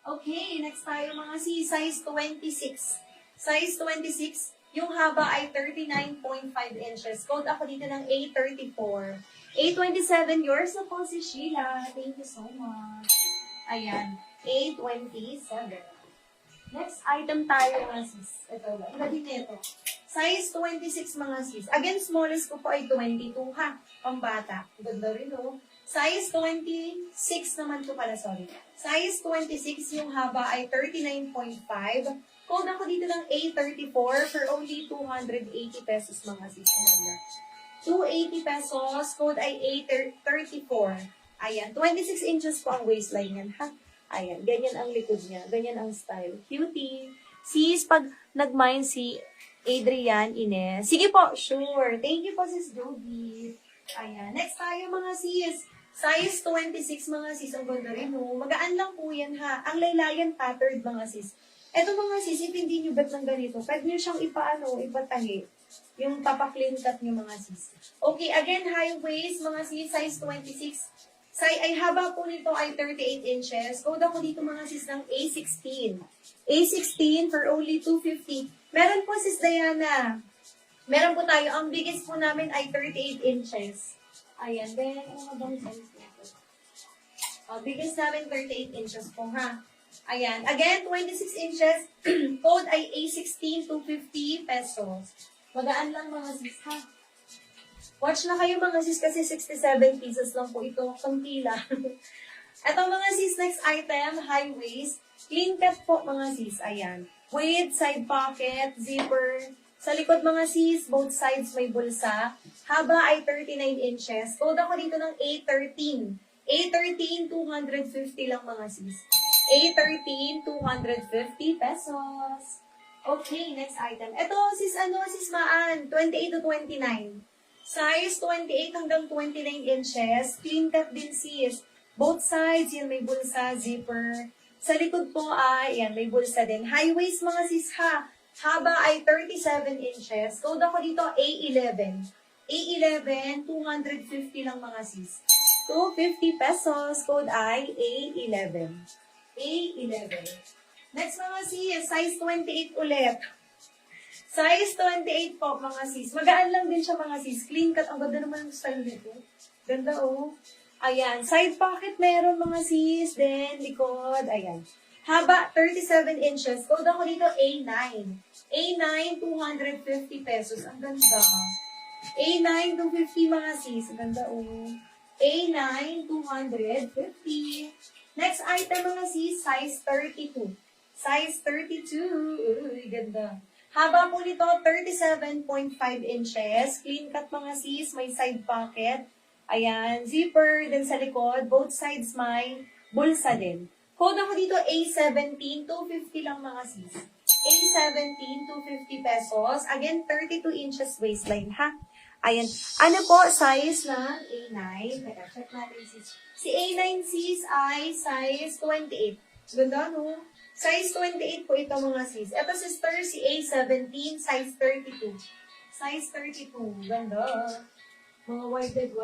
Okay, next tayo mga sis, size 26. Size 26, yung haba ay 39.5 inches. Code ako dito ng A34. A27, yours na po si Sheila. Thank you so much. Ayan, A27. Next item tayo mga sis. Ito ba? Iba din ito. Size 26 mga sis. Again, smallest ko po ay 22 ha. Pambata. Ganda rin oh. Size 26 naman to pala, sorry. Size 26, yung haba ay 39.5. Code ako dito ng A34 for only 280 pesos mga sis. Ganda. 280 pesos. Code ay A34. Ayan. 26 inches po ang waistline yan ha. Ayan. Ganyan ang likod niya. Ganyan ang style. Cutie. Sis, pag nag-mind si Adrian Ines. Sige po, sure. Thank you po, sis Jody. Ayan. Next tayo mga sis. Size 26 mga sis. Ang ganda rin no. Magaan lang po yan ha. Ang laylayan patterned mga sis. Eto mga sis, if hindi nyo bet ng ganito, pwede nyo siyang ipatahi. Yung papaklin cut nyo mga sis. Okay, again, high waist mga sis. Size 26. Ay haba po nito ay 38 inches. Code ako dito mga sis ng A16. A16 for only 250. Meron po sis Diana. Meron po tayo. Ang biggest po namin ay 38 inches. Ayan. Then, ano bang size nito? Biggest namin 38 inches po ha. Ayan. Again, 26 inches. Code ay A16, 250 pesos. Magaan lang mga sis ha. Watch na kayo mga sis kasi 67 pieces lang po ito. Kunti lang. Ito mga sis, next item, high waist. Clean cut po mga sis. Ayan. With side pocket, zipper. Sa likod mga sis, both sides may bulsa. Haba ay 39 inches. Code ako dito ng A13. A13, 250 lang mga sis. A13, 250 pesos. Okay, next item. Ito, sis Maan, 28 to 29. Size 28 hanggang 29 inches. Clean cut din sis. Both sides, yan may bulsa, zipper. Sa likod po ay, yan, may bulsa din. High waist mga sis ha. Haba ay 37 inches. Code ako dito A11. A11, 250 lang mga sis. 250 pesos. Code ay A11. A11. Next mga sis, size 28 ulit. Size 28 po mga sis. Magaan lang din siya mga sis. Clean cut. Ang ganda naman ang style nito. Ganda oh. Ayan. Side pocket meron mga sis. Then likod. Ayan. Haba, 37 inches. Code ako dito, A9. A9, 250 pesos. Ang ganda. A9, 250 mga sis. Ang ganda, oh. A9, 250. Next item mga sis, size 32. Size 32. Uy, ganda. Haba po nito, 37.5 inches. Clean cut mga sis. May side pocket. Ayan. Zipper. Then sa likod, both sides may bulsa din. Code ako dito, A17, 250 lang mga sis. A17, 250 pesos. Again, 32 inches waistline, ha? Ayan. Ano po, size ng A9? Teka, check natin sis. Si A9 sis ay size 28. Ganda, no? Size 28 po ito mga sis. Ito sister, si A17, size 32. Size 32. Ganda. Mga white.